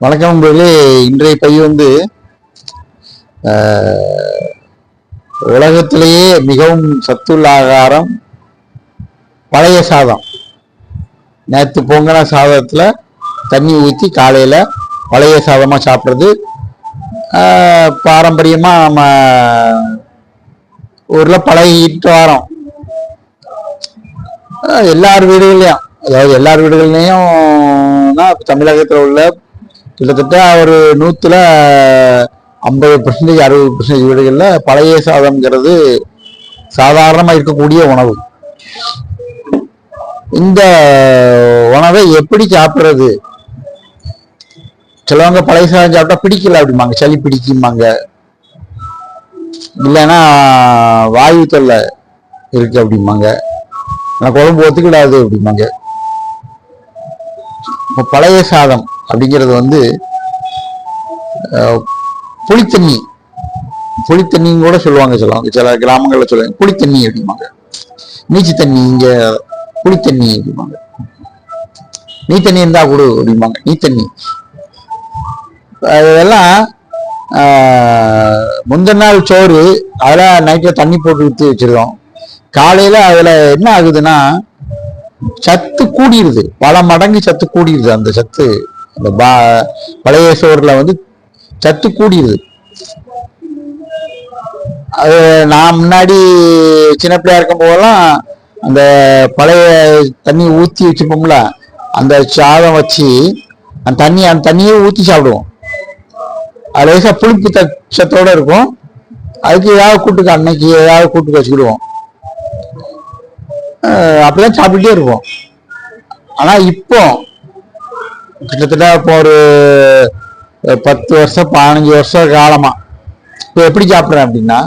வணக்கம் நண்பர்களே. இன்றைய பதிவு வந்து உலகத்திலேயே மிகவும் சத்துள்ள ஆகாரம் பழைய சாதம். நேற்று பொங்கின சாதத்துல தண்ணி ஊற்றி காலையில பழைய சாதமா சாப்பிட்றது பாரம்பரியமா நம்ம ஊர்ல பழகிட்டு வரோம். எல்லார் வீடுகள்லையும், அதாவது எல்லார் வீடுகள்லையும் தமிழகத்தில் உள்ள கிட்டத்தட்ட ஒரு 50% 60% வீடுகள்ல பழைய சாதம்ங்கிறது சாதாரணமா இருக்கக்கூடிய உணவு. இந்த உணவை எப்படி சாப்பிடுறது? சிலவங்க பழைய சாதம் சாப்பிட்டா பிடிக்கல அப்படிம்பாங்க, சளி பிடிக்குமாங்க, இல்லைன்னா வாயு தொல்லை இருக்கு அப்படிம்பாங்க, குழம்பு ஒத்துக்கிடாது அப்படிம்பாங்க. இப்போ பழைய சாதம் அப்படிங்கிறது வந்து புளித்தண்ணின்னு கூட சொல்லுவாங்க. சில கிராமங்கள்ல சொல்லுவாங்க புளித்தண்ணி அப்படிம்பாங்க. நீச்சு தண்ணி இங்க புளித்தண்ணி அப்படிம்பாங்க. நீ தண்ணி இருந்தா கொடு அப்படிம்பாங்க. நீ தண்ணி அதெல்லாம் முந்தின நாள் சோறு, அதெல்லாம் நைட்ல தண்ணி போட்டு ஊற்றி வச்சிருக்கோம். காலையில அதுல என்ன ஆகுதுன்னா சத்து கூடிருது, பல மடங்கு சத்து கூடிருது. அந்த சத்து அந்த பழைய சோறுல வந்து சத்து கூடிருது. அது நான் முன்னாடி சின்ன பிள்ளையா இருக்கும் போதெல்லாம் அந்த பழைய தண்ணி ஊற்றி வச்சிருப்போம்ல, அந்த சாதம் வச்சு அந்த தண்ணியே ஊற்றி சாப்பிடுவோம். அது லேசா புளிப்பு சத்தோட இருக்கும். அதுக்கு ஏதாவது கூட்டுக்கு அன்னைக்கு ஏதாவது கூட்டுக்கு வச்சுக்கிடுவோம். அப்படிதான் சாப்பிட்டுட்டே இருப்போம். ஆனா இப்போ கிட்டத்தட்ட இப்போ ஒரு 10 வருஷம் 15 வருஷம் காலமா இப்போ எப்படி சாப்பிட்றேன் அப்படின்னா,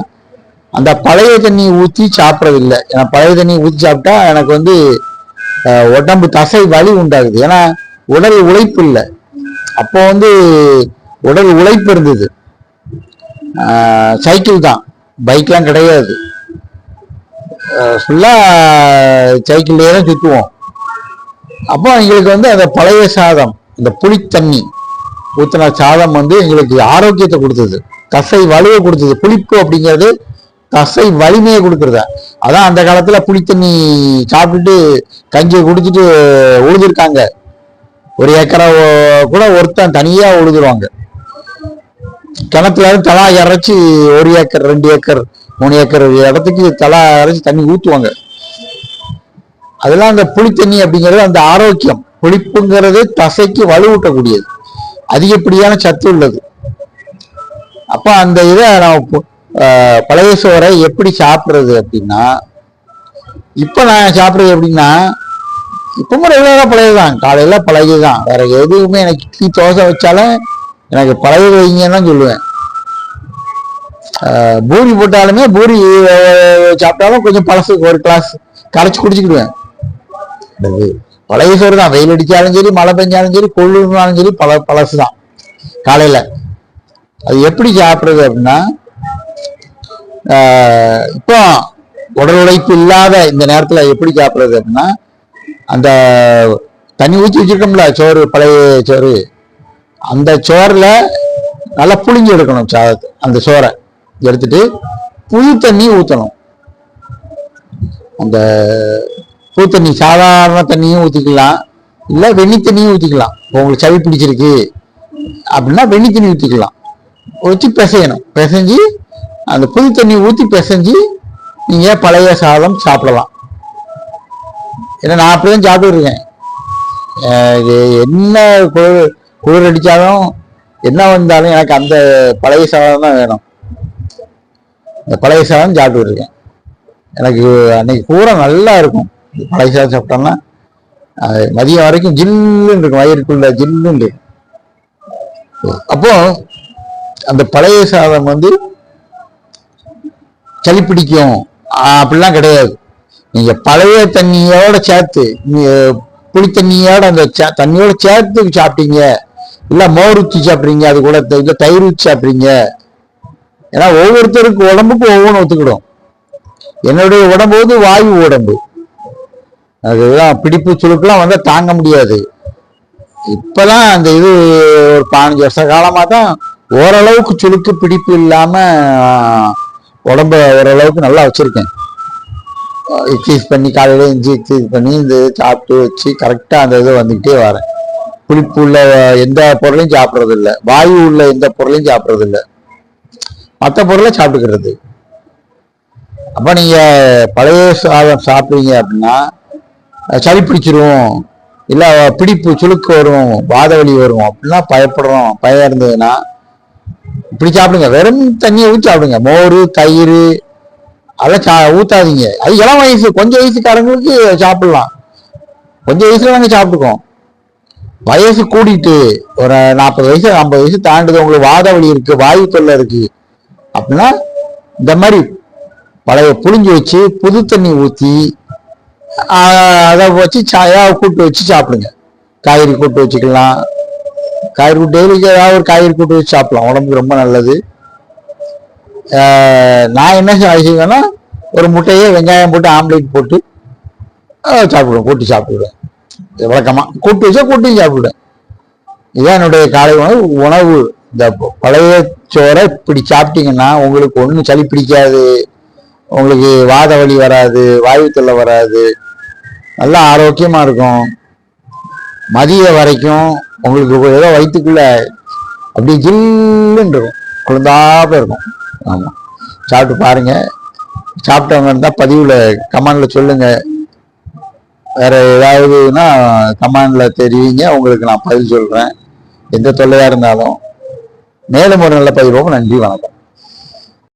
அந்த பழைய தண்ணி ஊற்றி சாப்பிட்றது இல்லை. ஏன்னா பழைய தண்ணி ஊற்றி சாப்பிட்டா எனக்கு வந்து உடம்பு தசை வலி உண்டாகுது. ஏன்னா உடல் உழைப்பு இல்லை. அப்போ வந்து உடல் உழைப்பு இருந்தது. சைக்கிள் தான், பைக்லாம் கிடையாது. ஃபுல்லா சைக்கிள்லேயே தான் சுற்றுவோம். அப்போ எங்களுக்கு வந்து அந்த பழைய சாதம், இந்த புளித்தண்ணி ஊற்றின சாதம் வந்து எங்களுக்கு ஆரோக்கியத்தை கொடுத்தது, தசை வலுவை கொடுத்தது. புளிப்பு அப்படிங்கிறது தசை வலிமையை கொடுக்குறதா. அதான் அந்த காலத்துல புளித்தண்ணி சாப்பிட்டுட்டு கஞ்சியை குடிச்சிட்டு உழுதுருக்காங்க. 1 ஏக்கரை கூட ஒருத்தன் தனியா உழுதுருவாங்க. கிணத்துல தலா இறைச்சி 1 ஏக்கர் 2 ஏக்கர் 3 ஏக்கர் இடத்துக்கு தலா இறைச்சி தண்ணி ஊற்றுவாங்க. அதெல்லாம் அந்த புளித்தண்ணி அப்படிங்கிறது அந்த ஆரோக்கியம். புளிப்புங்கிறது தசைக்கு வலுவூட்டக்கூடியது, அதிகப்படியான சத்து உள்ளது. அப்ப அந்த இதை நான் பழைய சோறை எப்படி சாப்பிடுறது அப்படின்னா, இப்ப நான் சாப்பிடுறது எப்படின்னா, இப்பவும் ரெகுலரா பழையதான், காலையில பழையதான். வேற எதுவுமே எனக்கு இட்லி தோசை வச்சாலும் எனக்கு பழைய வைங்கன்னு தான் சொல்லுவேன். பூரி போட்டாலுமே, பூரி சாப்பிட்டாலும் கொஞ்சம் பழசு ஒரு கிளாஸ் கரைச்சி குடிச்சுக்கிடுவேன். பழைய சோறு தான். வெயில் அடிச்சாலும் சரி, மழை பெஞ்சாலும் சரி, கொள்ளுனாலும் சரி, பழசு தான் காலையில. அது எப்படி சாப்பிடுறது அப்படின்னா, இப்போ உடல் உழைப்பு இல்லாத இந்த நேரத்துல எப்படி சாப்பிடுறது அப்படின்னா, அந்த தண்ணி ஊற்றி வச்சிருக்கோம்ல சோறு, பழைய சோறு, அந்த சோறுல நல்லா புளிஞ்சு எடுக்கணும் சாதத்தை. அந்த சோறை எடுத்துட்டு புது தண்ணி ஊற்றணும். அந்த புது தண்ணி சாதாரண தண்ணியும் ஊற்றிக்கலாம், இல்லை வெண்ணி தண்ணியும் ஊற்றிக்கலாம். உங்களுக்கு சளி பிடிச்சிருக்கு அப்படின்னா வெண்ணி தண்ணி ஊற்றிக்கலாம். ஊற்றி பிசையணும். பிசைஞ்சு அந்த புது தண்ணி ஊற்றி பிசைஞ்சு நீங்க பழைய சாதம் சாப்பிடலாம். ஏன்னா நான் அப்படிதான் சாப்பிட்டுருக்கேன். என்ன குளிர் அடிச்சாலும் என்ன வந்தாலும் எனக்கு அந்த பழைய சாதம் தான் வேணும். இந்த பழைய சாதம் சாப்பிட்டு இருக்கேன். எனக்கு அன்னைக்கு பூரா நல்லா இருக்கும். பழைய சாதம் சாப்பிட்டோம்னா மதியம் வரைக்கும் ஜில்லுன்னு இருக்கும், வயிறுக்குள்ள ஜில்லுன்னு இருக்கும். அப்போ அந்த பழைய சாதம் வந்து சளி பிடிக்கும் அப்படிலாம் கிடையாது. நீங்க பழைய தண்ணியோட சேர்த்து, புளித்தண்ணியோட அந்த தண்ணியோட சேர்த்து சாப்பிட்டீங்க, இல்ல மோர் ஊற்றி சாப்பிட்றீங்க, அது கூட இல்ல தயிர் ஊற்றி சாப்பிட்றீங்க. ஏன்னா ஒவ்வொருத்தருக்கு உடம்புக்கு ஒவ்வொன்று ஒத்துக்கிடும். என்னுடைய உடம்பு வந்து வாயு உடம்பு. அதுதான் பிடிப்பு சுழுக்கெல்லாம் வந்தா தாங்க முடியாது. இப்பதான் அந்த இது ஒரு 15 வருஷ காலமா தான் ஓரளவுக்கு சுளுக்கு பிடிப்பு இல்லாம உடம்ப ஓரளவுக்கு நல்லா வச்சிருக்கேன். எக்ஸசைஸ் பண்ணி காலையில எக்ஸசைஸ் பண்ணி இந்த சாப்பிட்டு வச்சு கரெக்டா அந்த இது வந்துகிட்டே வரேன். புளிப்பு உள்ள எந்த பொருளையும் சாப்பிட்றது இல்லை, வாயு உள்ள எந்த பொருளையும் சாப்பிட்றது இல்லை, மற்ற பொருளை சாப்பிட்டுக்கிறது. அப்ப நீங்க பழைய சாதம் சாப்பிடுறீங்க அப்படின்னா சளி பிடிச்சிரும், இல்ல பிடிப்பு சுளுக்கு வரும், வாத வலி வரும் அப்படின்னா பயம் இருந்ததுன்னா இப்படி சாப்பிடுங்க. வெறும் தண்ணியை ஊற்றி சாப்பிடுங்க. மோர் தயிர் அதெல்லாம் ஊத்தாதீங்க. அது இளம் வயசு கொஞ்சம் வயசுக்காரங்களுக்கு சாப்பிடலாம். கொஞ்சம் வயசுல நாங்க சாப்பிட்டுக்கோம். வயசு கூடிட்டு ஒரு 40 வயசு 50 வயசு தாண்டுது, உங்களுக்கு வாத வலி இருக்கு, வாயு தொல்லை இருக்கு அப்படின்னா இந்த மாதிரி பழைய புளிஞ்சு வச்சு புது தண்ணி ஊற்றி அதை வச்சு கூட்டு வச்சு சாப்பிடுங்க. காய்கறி கூட்டு வச்சுக்கலாம். காய்கறி கூட்டு டெய்லிக்கு ஏதாவது ஒரு காய்கறி கூட்டு வச்சு சாப்பிடலாம், உடம்புக்கு ரொம்ப நல்லது. நான் என்ன செய்வேன்னா ஒரு முட்டையே வெங்காயம் போட்டு ஆம்லேட் போட்டு சாப்பிடுவேன், கூட்டி சாப்பிடுவேன். வழக்கமா கூட்டு வச்சா கூட்டியும் சாப்பிடுவேன். இதுதான் என்னுடைய காலை உணவு. இந்த பழைய சோறை இப்படி சாப்பிட்டீங்கன்னா உங்களுக்கு ஒன்றும் சளி பிடிக்காது, உங்களுக்கு வாத வலி வராது, வாயு தொல்லை வராது, நல்லா ஆரோக்கியமா இருக்கும். மதிய வரைக்கும் உங்களுக்கு ஏதோ வயிற்றுக்குள்ள அப்படி ஜில்லுன்னு இருக்கும், குழந்தாப்புல இருக்கும். ஆமா, சாப்பிட்டு பாருங்க. சாப்பிட்டவங்க இருந்தால் பதிவுல கமெண்ட்ல சொல்லுங்க. வேற ஏதாவதுன்னா கமெண்ட்ல தெரிவிங்க, உங்களுக்கு நான் பதில் சொல்றேன். எந்த தொல்லையா இருந்தாலும். மேலும் ஒரு நல்ல பதிவோம். நன்றி, வணக்கம்.